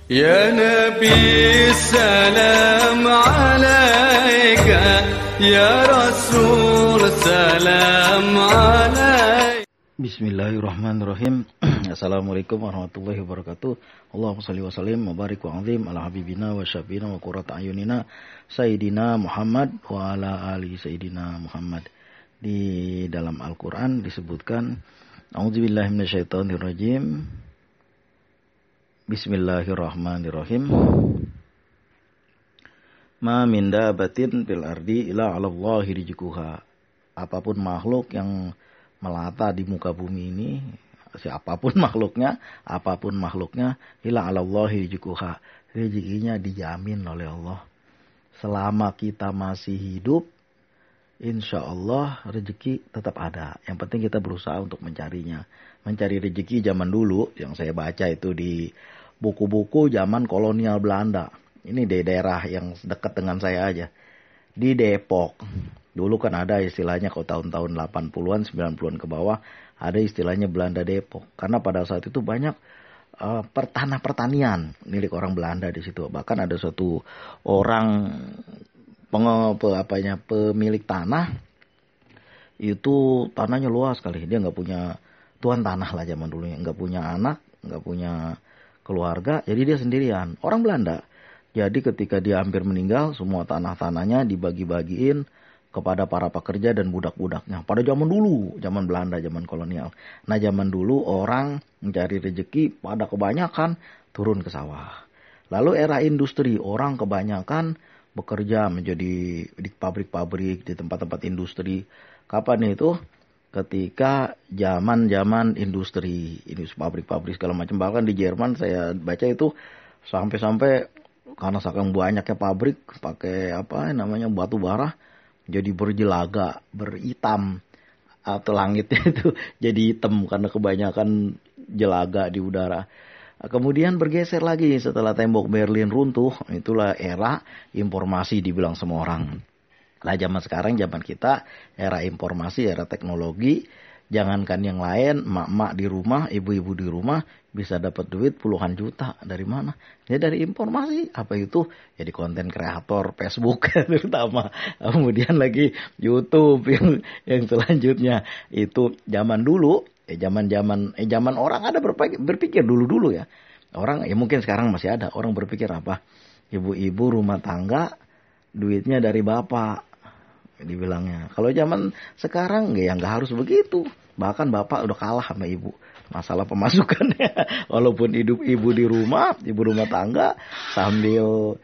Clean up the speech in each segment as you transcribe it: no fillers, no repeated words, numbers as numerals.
Ya Nabi salam alaika, ya Rasul salam alaika. Bismillahirrahmanirrahim. Assalamualaikum warahmatullahi wabarakatuh. Allahumma salli wa sallim wa barik wa azim ala habibina wa syafina wa qurrata ayunina Sayyidina Muhammad wa ala ali Sayyidina Muhammad. Di dalam Al-Quran disebutkan A'udzubillahi minasyaitonirrajim. Bismillahirrahmanirrahim. Ma min dabatin fil ardi ila 'alallahi rizquha. Apapun makhluk yang melata di muka bumi ini, apapun makhluknya, ila 'alallahi rizquha. Rezekinya dijamin oleh Allah. Selama kita masih hidup, insya Allah rezeki tetap ada. Yang penting kita berusaha untuk mencarinya. Mencari rezeki zaman dulu, yang saya baca itu di buku-buku zaman kolonial Belanda. Ini di daerah yang dekat dengan saya aja. Di Depok. Dulu kan ada istilahnya kalau tahun-tahun 80-an, 90-an ke bawah, ada istilahnya Belanda Depok. Karena pada saat itu banyak pertanian milik orang Belanda di situ. Bahkan ada suatu orang pemilik tanah, itu tanahnya luas sekali. Dia nggak punya tuan tanah lah zaman dulu, nggak punya anak, nggak punya keluarga, jadi dia sendirian. Orang Belanda. Jadi ketika dia hampir meninggal, semua tanah-tanahnya dibagi-bagiin kepada para pekerja dan budak-budaknya. Pada zaman dulu, zaman Belanda, zaman kolonial. Nah zaman dulu orang mencari rezeki pada kebanyakan turun ke sawah. Lalu era industri, orang kebanyakan bekerja menjadi di pabrik-pabrik, di tempat-tempat industri. Kapan itu? Ketika zaman industri, ini pabrik-pabrik segala macam. Bahkan di Jerman saya baca itu sampai karena saking banyaknya pabrik pakai batu bara, jadi berjelaga, beritam, atau langitnya itu jadi hitam karena kebanyakan jelaga di udara. Kemudian bergeser lagi setelah tembok Berlin runtuh, itulah era informasi dibilang semua orang. Nah zaman sekarang, zaman kita, era informasi, era teknologi, jangankan yang lain, emak-emak di rumah, ibu-ibu di rumah, bisa dapat duit puluhan juta. Dari mana? Ya dari informasi. Apa itu? Jadi konten kreator Facebook terutama. Kemudian lagi YouTube yang selanjutnya. Itu zaman dulu, zaman orang ada berpikir dulu ya. Orang, ya mungkin sekarang masih ada, orang berpikir apa? Ibu-ibu rumah tangga, duitnya dari bapak. Dibilangnya. Kalau zaman sekarang ya nggak harus begitu. Bahkan bapak udah kalah sama ibu. Masalah pemasukannya. Walaupun hidup ibu rumah tangga, sambil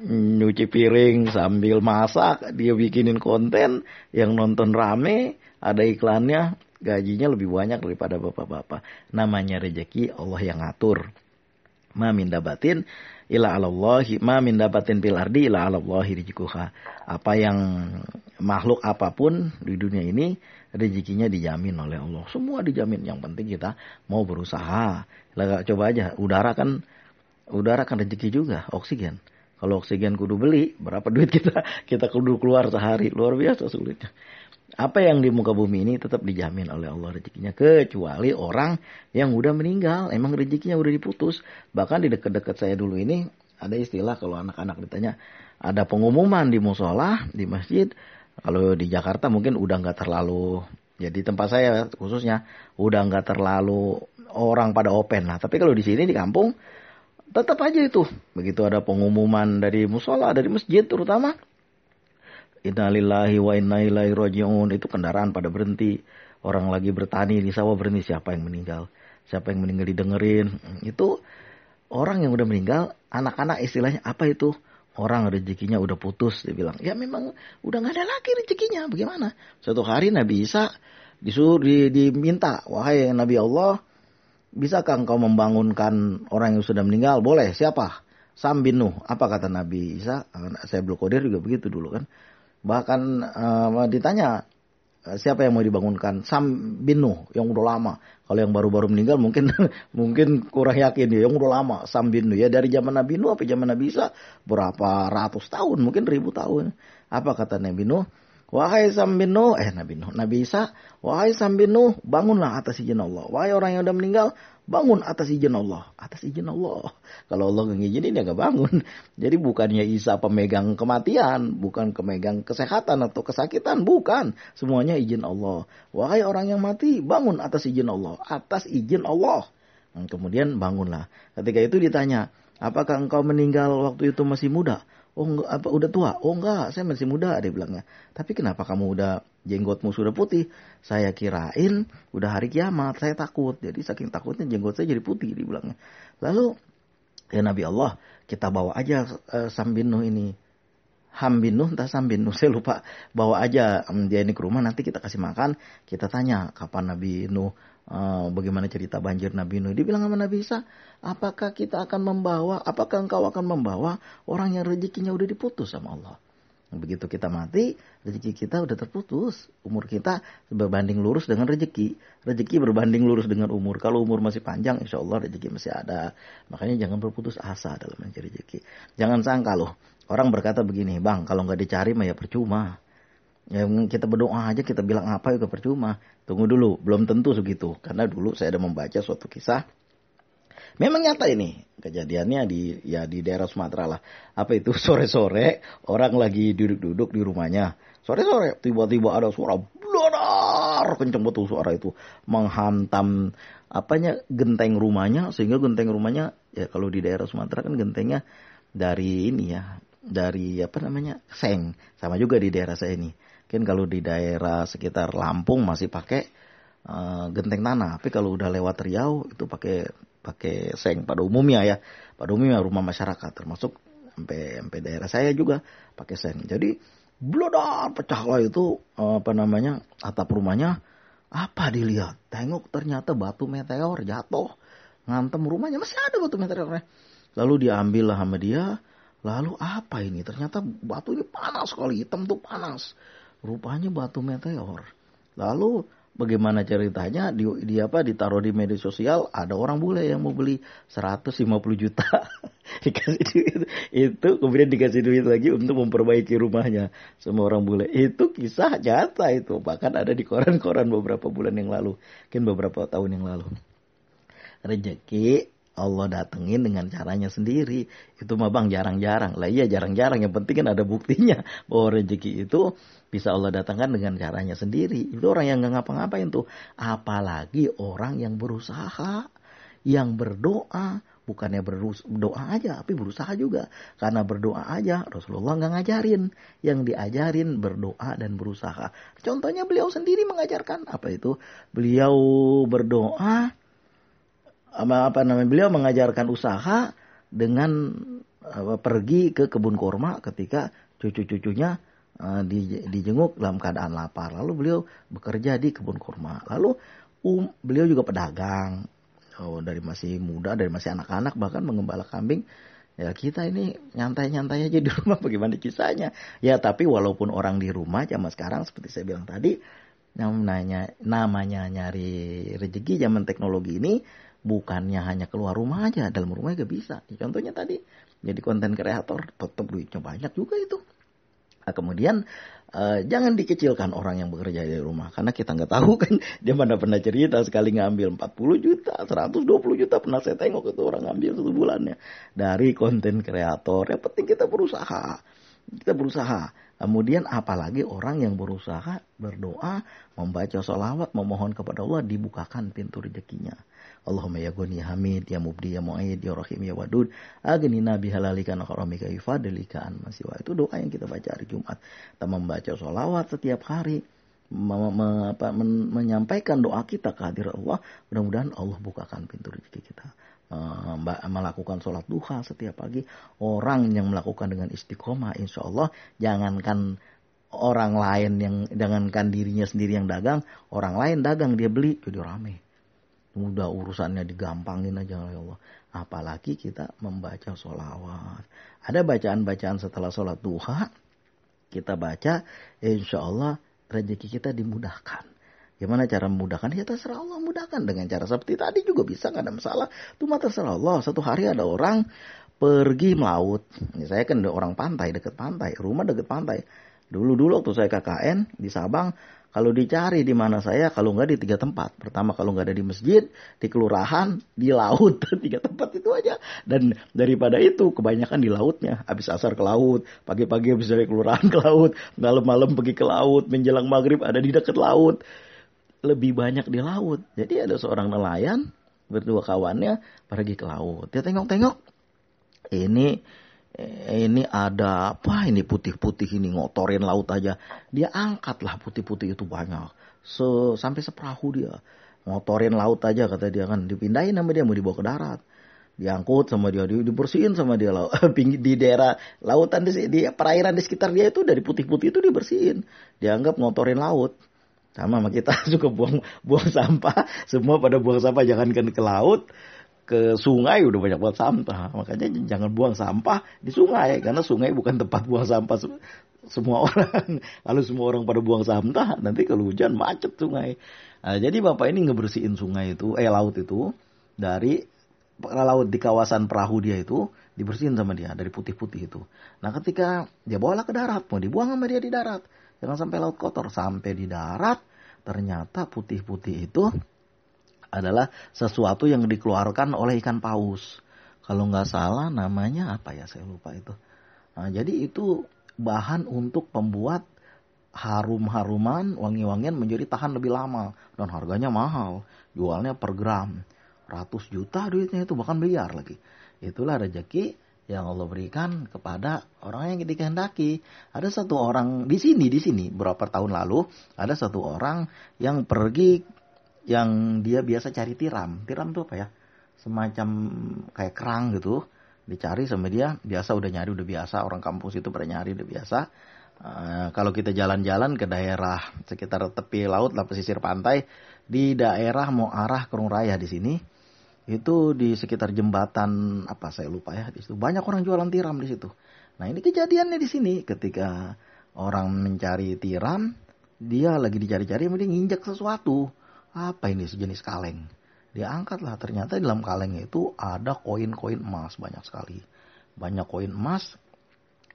nyuci piring, sambil masak, dia bikinin konten yang nonton rame, ada iklannya, gajinya lebih banyak daripada bapak-bapak. Namanya rezeki Allah yang ngatur. Ma min dabatin ila 'alallahi, ma min dabatin fil ardi ila 'alallahi rizquha. Apa yang makhluk apapun di dunia ini rezekinya dijamin oleh Allah. Semua dijamin. Yang penting kita mau berusaha. Coba aja, udara kan rezeki juga, oksigen. Kalau oksigen kudu beli, berapa duit kita kudu keluar sehari. Luar biasa sulitnya. Apa yang di muka bumi ini tetap dijamin oleh Allah rezekinya. Kecuali orang yang udah meninggal. Emang rezekinya udah diputus. Bahkan di dekat-dekat saya dulu ini ada istilah kalau anak-anak ditanya. Ada pengumuman di musola, di masjid. Kalau di Jakarta mungkin udah nggak terlalu. Jadi tempat saya khususnya udah nggak terlalu orang pada open lah. Tapi kalau di sini di kampung tetap aja itu. Begitu ada pengumuman dari musola, dari masjid terutama. Inna lillahi wa inna ilaihi raji'un. Itu kendaraan pada berhenti. Orang lagi bertani di sawah berhenti. Siapa yang meninggal? Siapa yang meninggal didengerin. Itu orang yang udah meninggal. Anak-anak istilahnya apa itu? Orang rezekinya udah putus. Dia bilang ya memang udah gak ada lagi rezekinya. Bagaimana? Suatu hari Nabi Isa diminta. Wahai Nabi Allah, bisakah engkau membangunkan orang yang sudah meninggal? Boleh. Siapa? Sam bin Nuh. Apa kata Nabi Isa? Saya Abdul Qadir juga begitu dulu kan. Bahkan ditanya siapa yang mau dibangunkan? Sam bin Nuh yang udah lama. Kalau yang baru-baru meninggal mungkin kurang yakin ya. Yang udah lama Sam bin Nuh ya, dari zaman Nabi Nuh sampai zaman Nabi Isa berapa ratus tahun, mungkin 1000 tahun. Apa kata Nabi Nuh? Wahai Sam bin Nuh, Nabi Isa, wahai Sam bin Nuh, bangunlah atas izin Allah. Wahai orang yang udah meninggal, bangun atas izin Allah. Atas izin Allah. Kalau Allah nggak ngizinin, dia nggak bangun. Jadi bukannya Isa pemegang kematian, bukan pemegang kesehatan atau kesakitan, bukan. Semuanya izin Allah. Wahai orang yang mati, bangun atas izin Allah. Atas izin Allah. Dan kemudian bangunlah. Ketika itu ditanya, apakah engkau meninggal waktu itu masih muda? Oh enggak, apa udah tua? Oh enggak, saya masih muda, dia bilangnya. Tapi kenapa kamu udah jenggotmu sudah putih? Saya kirain udah hari kiamat, saya takut. Jadi saking takutnya jenggot saya jadi putih, dia bilangnya. Lalu ya Nabi Allah, kita bawa aja Sam bin Nuh ini. Ham bin Nuh, entah Sam bin Nuh, saya lupa. Bawa aja dia ini ke rumah, nanti kita kasih makan. Kita tanya kapan Nabi Nuh, bagaimana cerita banjir Nabi Nuh. Dia bilang sama Nabi Isa, apakah engkau akan membawa orang yang rezekinya udah diputus sama Allah. Begitu kita mati, rezeki kita udah terputus. Umur kita berbanding lurus dengan rezeki. Rezeki berbanding lurus dengan umur. Kalau umur masih panjang, insya Allah rezeki masih ada. Makanya jangan berputus asa dalam mencari rezeki. Jangan sangka loh. Orang berkata begini, bang, kalau nggak dicari mah ya percuma. Ya, kita berdoa aja, kita bilang apa juga percuma. Tunggu dulu, belum tentu segitu. Karena dulu saya ada membaca suatu kisah. Memang nyata ini kejadiannya di daerah Sumatera lah. Apa itu, sore-sore orang lagi duduk-duduk di rumahnya. Sore-sore tiba-tiba ada suara blodar, kenceng betul suara itu menghantam genteng rumahnya, sehingga genteng rumahnya ya kalau di daerah Sumatera kan gentengnya dari ini ya, dari seng. Sama juga di daerah saya ini. Kan kalau di daerah sekitar Lampung masih pakai genteng tanah, tapi kalau udah lewat Riau itu pakai seng pada umumnya ya. Pada umumnya rumah masyarakat, termasuk sampai daerah saya juga pakai seng. Jadi blodar, pecahlah itu atap rumahnya. Apa dilihat? Tengok ternyata batu meteor jatuh ngantem rumahnya, masih ada batu meteornya. Lalu diambil lah sama dia. Lalu apa ini? Ternyata batu ini panas sekali, hitam tuh panas. Rupanya batu meteor. Lalu bagaimana ceritanya? Ditaruh di media sosial, ada orang bule yang mau beli 150 juta. Dikasih duit. Itu kemudian dikasih duit lagi untuk memperbaiki rumahnya. Semua orang bule. Itu kisah nyata itu. Bahkan ada di koran-koran beberapa bulan yang lalu. Mungkin beberapa tahun yang lalu. Rezeki Allah datengin dengan caranya sendiri. Itu mah bang jarang-jarang. Lah iya jarang-jarang. Yang penting kan ada buktinya bahwa rezeki itu bisa Allah datangkan dengan caranya sendiri. Itu orang yang gak ngapa-ngapain tuh. Apalagi orang yang berusaha, yang berdoa. Bukannya berdoa aja, tapi berusaha juga. Karena berdoa aja Rasulullah gak ngajarin. Yang diajarin berdoa dan berusaha. Contohnya beliau sendiri mengajarkan. Apa itu? Beliau berdoa, beliau mengajarkan usaha dengan pergi ke kebun kurma ketika cucu-cucunya dijenguk dalam keadaan lapar. Lalu beliau bekerja di kebun kurma. Lalu beliau juga pedagang. Dari masih muda, dari masih anak-anak bahkan mengembala kambing. Ya kita ini nyantai-nyantai aja di rumah, bagaimana kisahnya. Ya tapi walaupun orang di rumah zaman sekarang seperti saya bilang tadi, namanya nyari rezeki zaman teknologi ini, bukannya hanya keluar rumah aja, dalam rumah juga bisa. Contohnya tadi, jadi konten kreator, tetap duitnya banyak juga itu. Nah, kemudian jangan dikecilkan orang yang bekerja di rumah. Karena kita nggak tahu kan, dia mana pernah cerita sekali ngambil 40 juta, 120 juta. Pernah saya tengok itu orang ngambil 1 bulannya. Dari konten kreator, yang penting kita berusaha. Kemudian apalagi orang yang berusaha, berdoa, membaca sholawat, memohon kepada Allah, dibukakan pintu rezekinya. Allahumma ya Ghani Hamid, ya Mubdi, ya Mu'aid, ya Rahim, ya Wadud, aghnina bihalalika an haramika bifadlika an masiwa. Itu doa yang kita baca hari Jumat. Kita membaca sholawat setiap hari, menyampaikan doa kita ke hadirat Allah. Mudah-mudahan Allah bukakan pintu rezeki kita. Melakukan sholat duha setiap pagi. Orang yang melakukan dengan istiqomah, insya Allah, jangankan orang lain jangankan dirinya sendiri yang dagang, orang lain dagang dia beli jadi rame. Mudah urusannya digampangin aja oleh Allah. Apalagi kita membaca sholawat. Ada bacaan-bacaan setelah sholat duha. Kita baca, insya Allah rezeki kita dimudahkan. Gimana cara memudahkan? Ya terserah Allah mudahkan. Dengan cara seperti tadi juga bisa, gak ada masalah. Itu mah terserah Allah. Satu hari ada orang pergi melaut. Saya kan orang pantai, dekat pantai. Rumah dekat pantai. Dulu waktu saya KKN di Sabang, kalau dicari di mana saya, kalau nggak di 3 tempat. Pertama kalau nggak ada di masjid, di kelurahan, di laut. 3 tempat itu aja. Dan daripada itu, kebanyakan di lautnya. Habis asar ke laut, pagi-pagi habis dari kelurahan ke laut, malam-malam pergi ke laut, menjelang maghrib ada di dekat laut. Lebih banyak di laut. Jadi ada seorang nelayan, berdua kawannya, pergi ke laut. Dia tengok-tengok, ini ada apa ini putih-putih ini ngotorin laut aja. Dia angkatlah putih-putih itu banyak. Sampai seperahu dia. Ngotorin laut aja kata dia kan. Dipindahin sama dia mau dibawa ke darat. Diangkut sama dia, dibersihin sama dia di daerah lautan di perairan di sekitar dia itu dari putih-putih itu dibersihin. Dianggap ngotorin laut. Sama kita suka buang sampah, semua pada buang sampah jangankan ke laut. Ke sungai udah banyak buat sampah. Makanya jangan buang sampah di sungai. Karena sungai bukan tempat buang sampah semua orang. Kalau semua orang pada buang sampah, nanti kalau hujan macet sungai. Nah, jadi bapak ini ngebersihin sungai itu, laut itu. Dari laut di kawasan perahu dia itu, dibersihin sama dia. Dari putih-putih itu. Nah ketika dia bawalah ke darat, mau dibuang sama dia di darat. Jangan sampai laut kotor. Sampai di darat, ternyata putih-putih itu adalah sesuatu yang dikeluarkan oleh ikan paus. Kalau nggak salah namanya apa ya, saya lupa itu. Nah, jadi itu bahan untuk pembuat harum-haruman, wangi-wangian menjadi tahan lebih lama. Dan harganya mahal. Jualnya per gram. Ratus juta duitnya itu, bahkan miliar lagi. Itulah rezeki yang Allah berikan kepada orang yang dikehendaki. Ada satu orang di sini beberapa tahun lalu, ada satu orang yang pergi yang dia biasa cari tiram. Tiram itu apa ya? Semacam kayak kerang gitu. Dicari sama dia. Biasa udah nyari, udah biasa. Orang kampus itu pada nyari, udah biasa. Kalau kita jalan-jalan ke daerah sekitar tepi laut, lah pesisir pantai. Di daerah mau arah Kerung Raya di sini. Itu di sekitar jembatan, apa saya lupa ya. Di situ banyak orang jualan tiram di situ. Nah ini kejadiannya di sini. Ketika orang mencari tiram, dia lagi dicari-cari, dia nginjek sesuatu. Apa ini, sejenis kaleng. Dia angkatlah, ternyata di dalam kaleng itu ada koin-koin emas banyak sekali. Banyak koin emas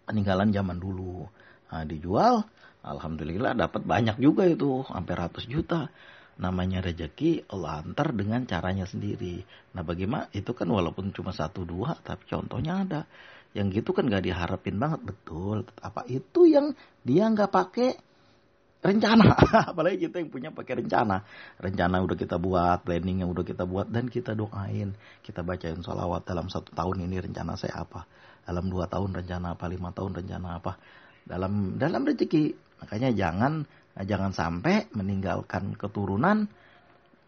peninggalan zaman dulu. Nah, dijual, alhamdulillah dapat banyak juga itu, hampir 100 juta. Namanya rezeki Allah antar dengan caranya sendiri. Nah bagaimana, itu kan walaupun cuma 1-2, tapi contohnya ada. Yang gitu kan gak diharapin banget, betul. Apa itu yang dia gak pakai rencana, apalagi kita yang punya pakai rencana udah kita buat, planningnya udah kita buat, dan kita doain, kita bacain sholawat. Dalam 1 tahun ini rencana saya apa, dalam 2 tahun rencana apa, 5 tahun rencana apa, dalam rezeki. Makanya jangan sampai meninggalkan keturunan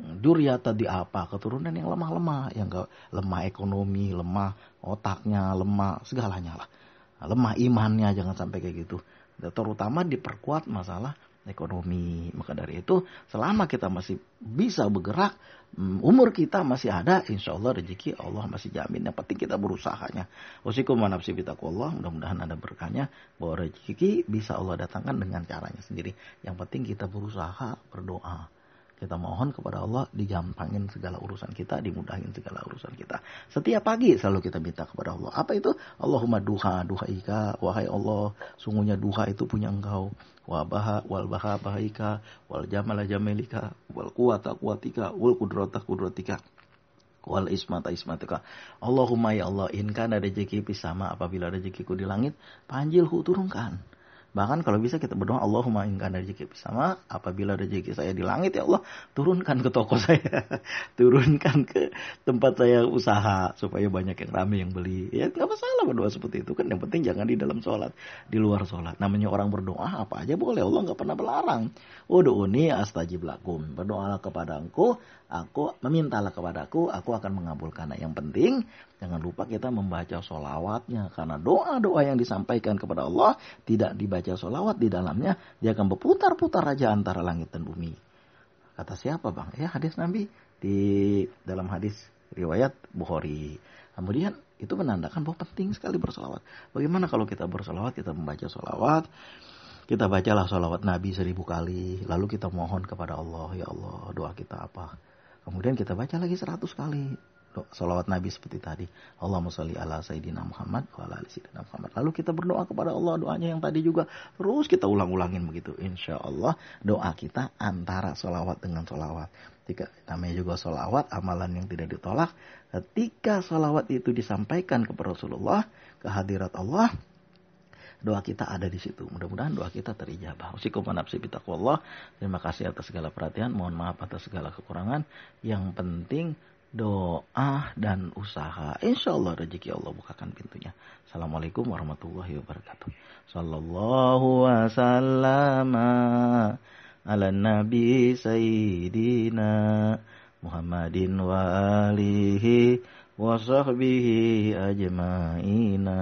duriyata di apa, keturunan yang lemah-lemah, yang lemah ekonomi, lemah otaknya, lemah segalanya lah, lemah imannya, jangan sampai kayak gitu. Terutama diperkuat masalah ekonomi. Maka dari itu, selama kita masih bisa bergerak, umur kita masih ada, insya Allah rezeki Allah masih jamin. Yang penting kita berusahanya. Usikum wa nafsi bitaqwallah, mudah-mudahan ada berkahnya, bahwa rezeki bisa Allah datangkan dengan caranya sendiri. Yang penting kita berusaha, berdoa. Kita mohon kepada Allah digampangin segala urusan kita, dimudahin segala urusan kita. Setiap pagi selalu kita minta kepada Allah. Apa itu? Allahumma duhaika, wahai Allah, sungguhnya duha itu punya Engkau. Wal baha bahaika, wal jamala jamalika, wal quwata quwatika, wal qudrata qudratika, wal ismata ismatika. Allahumma ya Allah, in kana rezeki fis sama, apabila rezekiku di langit, panjilhu, turunkan. Bahkan kalau bisa kita berdoa, Allahumma in kana rezeki fis sama, apabila rezeki saya di langit ya Allah, turunkan ke toko saya, turunkan ke tempat saya usaha supaya banyak yang ramai yang beli. Ya enggak masalah berdoa seperti itu kan, yang penting jangan di dalam sholat, di luar sholat. Namanya orang berdoa apa aja boleh, Allah enggak pernah melarang. Ud'uni astajib lakum, berdoalah kepada aku memintalah kepadaku, aku akan mengabulkan. Nah, yang penting jangan lupa kita membaca sholawatnya, karena doa-doa yang disampaikan kepada Allah tidak dibaca sholawat di dalamnya, dia akan berputar-putar aja antara langit dan bumi. Kata siapa bang? Ya hadis Nabi di dalam hadis riwayat Bukhari. Kemudian itu menandakan bahwa penting sekali bersolawat. Bagaimana kalau kita bersolawat, kita membaca solawat, kita bacalah solawat Nabi 1000 kali, lalu kita mohon kepada Allah, ya Allah doa kita apa. Kemudian kita baca lagi 100 kali. salawat Nabi seperti tadi. Allahumma sholli ala Sayyidina Muhammad wa ala ali Sayyidina Muhammad. Lalu kita berdoa kepada Allah, doanya yang tadi juga terus kita ulang-ulangin begitu. Insya Allah doa kita antara salawat dengan salawat. Jika namanya juga salawat, amalan yang tidak ditolak. Ketika salawat itu disampaikan kepada Rasulullah, ke hadirat Allah, doa kita ada di situ. Mudah-mudahan doa kita terijabah. Usikum wa nafsi bitaqwallah. Terima kasih atas segala perhatian. Mohon maaf atas segala kekurangan. Yang penting doa dan usaha. Insya Allah rezeki Allah bukakan pintunya. Assalamualaikum warahmatullahi wabarakatuh. Sallallahu wasallama ala nabi sayyidina Muhammadin wa alihi wa sahbihi ajma'ina.